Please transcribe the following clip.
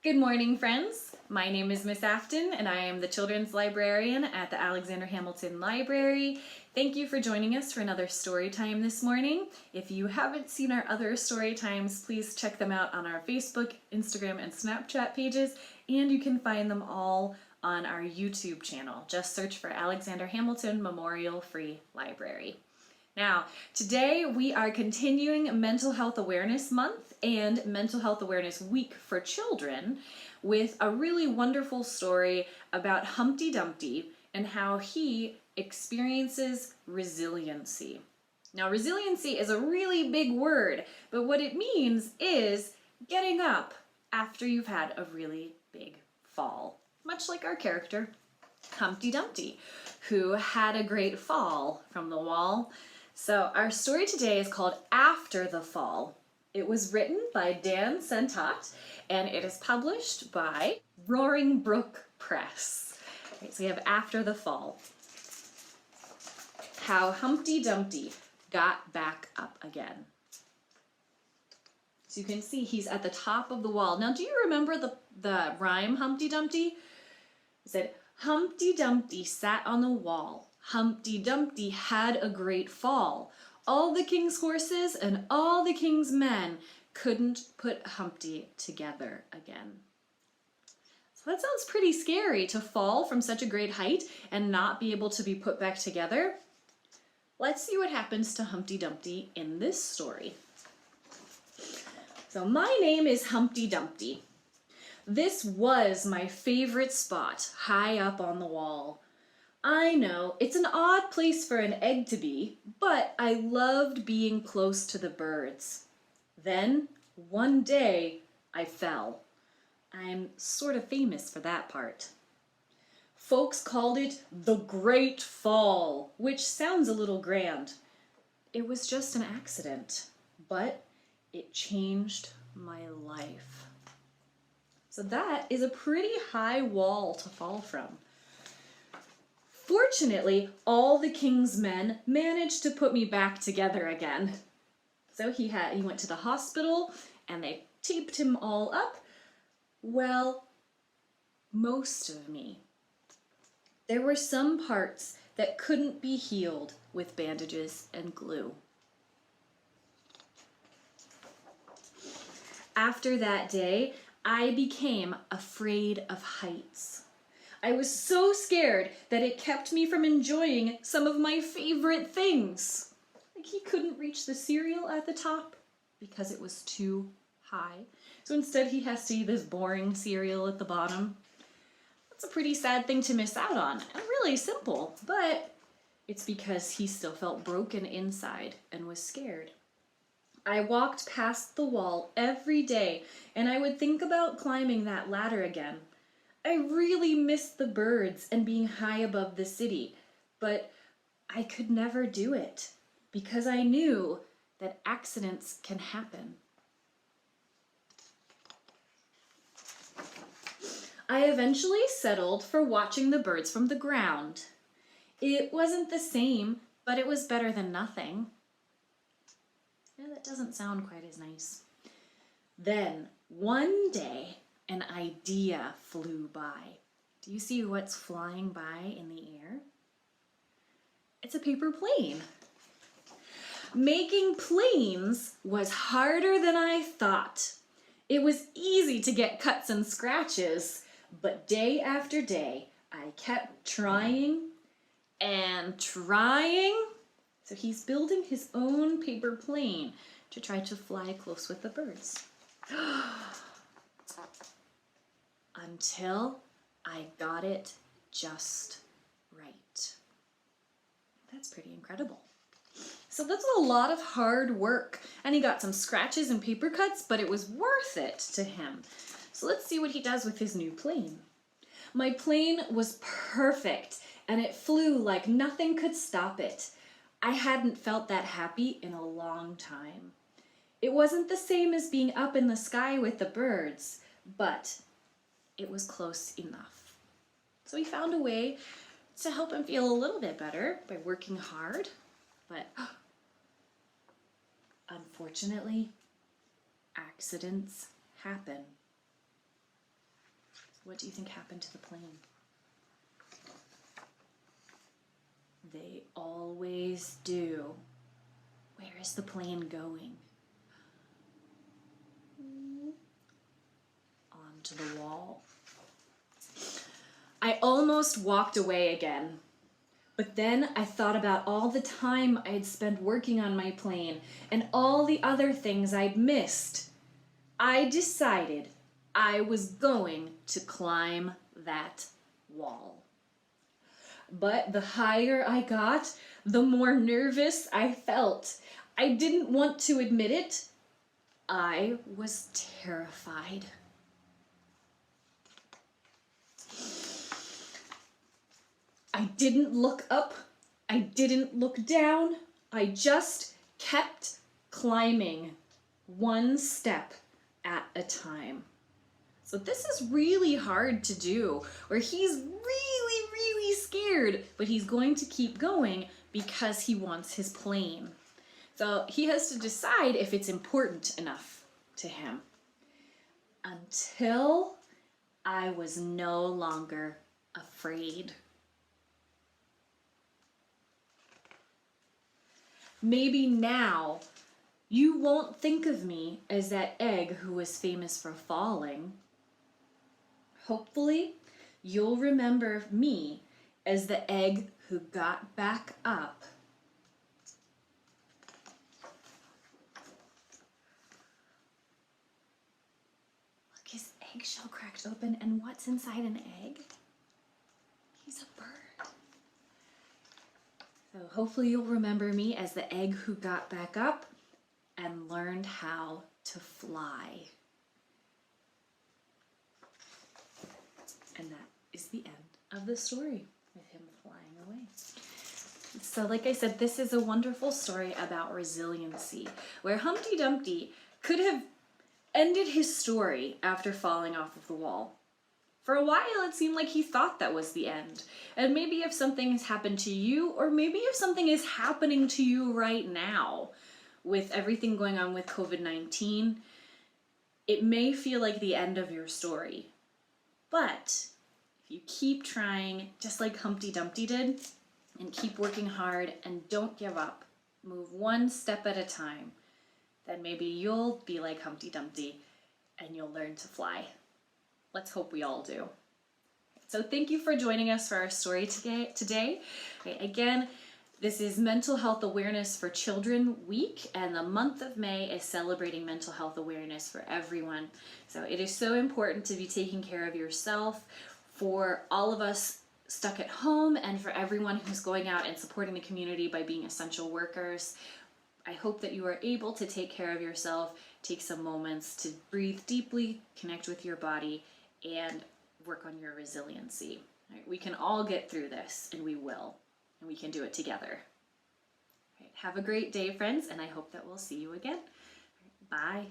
Good morning, friends. My name is Miss Afton, and I am the Children's Librarian at the Alexander Hamilton Library. Thank you for joining us for another story time this morning. If you haven't seen our other story times, please check them out on our Facebook, Instagram, and Snapchat pages, and you can find them all on our YouTube channel. Just search for Alexander Hamilton Memorial Free Library. Now, today we are continuing Mental Health Awareness Month and Mental Health Awareness Week for children with a really wonderful story about Humpty Dumpty and how he experiences resiliency. Now, resiliency is a really big word, but what it means is getting up after you've had a really big fall, much like our character, Humpty Dumpty, who had a great fall from the wall. So our story today is called After the Fall. It was written by Dan Santat and it is published by Roaring Brook Press. Okay, so we have After the Fall. How Humpty Dumpty got back up again. So you can see he's at the top of the wall. Now, do you remember the rhyme Humpty Dumpty? It said, Humpty Dumpty sat on the wall. Humpty Dumpty had a great fall. All the king's horses and all the king's men couldn't put Humpty together again. So that sounds pretty scary, to fall from such a great height and not be able to be put back together. Let's see what happens to Humpty Dumpty in this story. So my name is Humpty Dumpty. This was my favorite spot, high up on the wall. I know, it's an odd place for an egg to be, but I loved being close to the birds. Then, one day, I fell. I'm sort of famous for that part. Folks called it the Great Fall, which sounds a little grand. It was just an accident, but it changed my life. So that is a pretty high wall to fall from. Fortunately, all the king's men managed to put me back together again. So he went to the hospital and they taped him all up. Well, most of me. There were some parts that couldn't be healed with bandages and glue. After that day, I became afraid of heights. I was so scared that it kept me from enjoying some of my favorite things. Like he couldn't reach the cereal at the top because it was too high. So instead he has to eat this boring cereal at the bottom. That's a pretty sad thing to miss out on, and really simple, but it's because he still felt broken inside and was scared. I walked past the wall every day and I would think about climbing that ladder again. I really missed the birds and being high above the city, but I could never do it because I knew that accidents can happen. I eventually settled for watching the birds from the ground. It wasn't the same, but it was better than nothing. Yeah, that doesn't sound quite as nice. Then, one day, an idea flew by. Do you see what's flying by in the air? It's a paper plane. Making planes was harder than I thought. It was easy to get cuts and scratches, but day after day, I kept trying and trying. So he's building his own paper plane to try to fly close with the birds. Until I got it just right. That's pretty incredible. So that's a lot of hard work, and he got some scratches and paper cuts, but it was worth it to him. So let's see what he does with his new plane. My plane was perfect, and it flew like nothing could stop it. I hadn't felt that happy in a long time. It wasn't the same as being up in the sky with the birds, but it was close enough. So he found a way to help him feel a little bit better by working hard, but unfortunately, accidents happen. What do you think happened to the plane? They always do. Where is the plane going? Onto the wall. I almost walked away again. But then I thought about all the time I'd spent working on my plane and all the other things I'd missed. I decided I was going to climb that wall. But the higher I got, the more nervous I felt. I didn't want to admit it. I was terrified. I didn't look up. I didn't look down. I just kept climbing, one step at a time. So this is really hard to do, where he's really scared, but he's going to keep going because he wants his plane. So he has to decide if it's important enough to him. Until I was no longer afraid. Maybe now you won't think of me as that egg who was famous for falling. Hopefully, you'll remember me as the egg who got back up. Look, his eggshell cracked open, and what's inside an egg? He's a bird. So hopefully you'll remember me as the egg who got back up and learned how to fly. And that is the end of the story, with him flying away. So like I said, this is a wonderful story about resiliency, where Humpty Dumpty could have ended his story after falling off of the wall. For a while, it seemed like he thought that was the end. And maybe if something has happened to you, or maybe if something is happening to you right now, with everything going on with COVID-19, it may feel like the end of your story. But if you keep trying, just like Humpty Dumpty did, and keep working hard and don't give up, move one step at a time, then maybe you'll be like Humpty Dumpty and you'll learn to fly. Let's hope we all do. So thank you for joining us for our story today. Okay, again, this is Mental Health Awareness for Children Week, and the month of May is celebrating mental health awareness for everyone. So it is so important to be taking care of yourself, for all of us stuck at home, and for everyone who's going out and supporting the community by being essential workers. I hope that you are able to take care of yourself, take some moments to breathe deeply, connect with your body, and work on your resiliency. Right? We can all get through this, and we will, and we can do it together. Right? Have a great day, friends, and I hope that we'll see you again. Bye.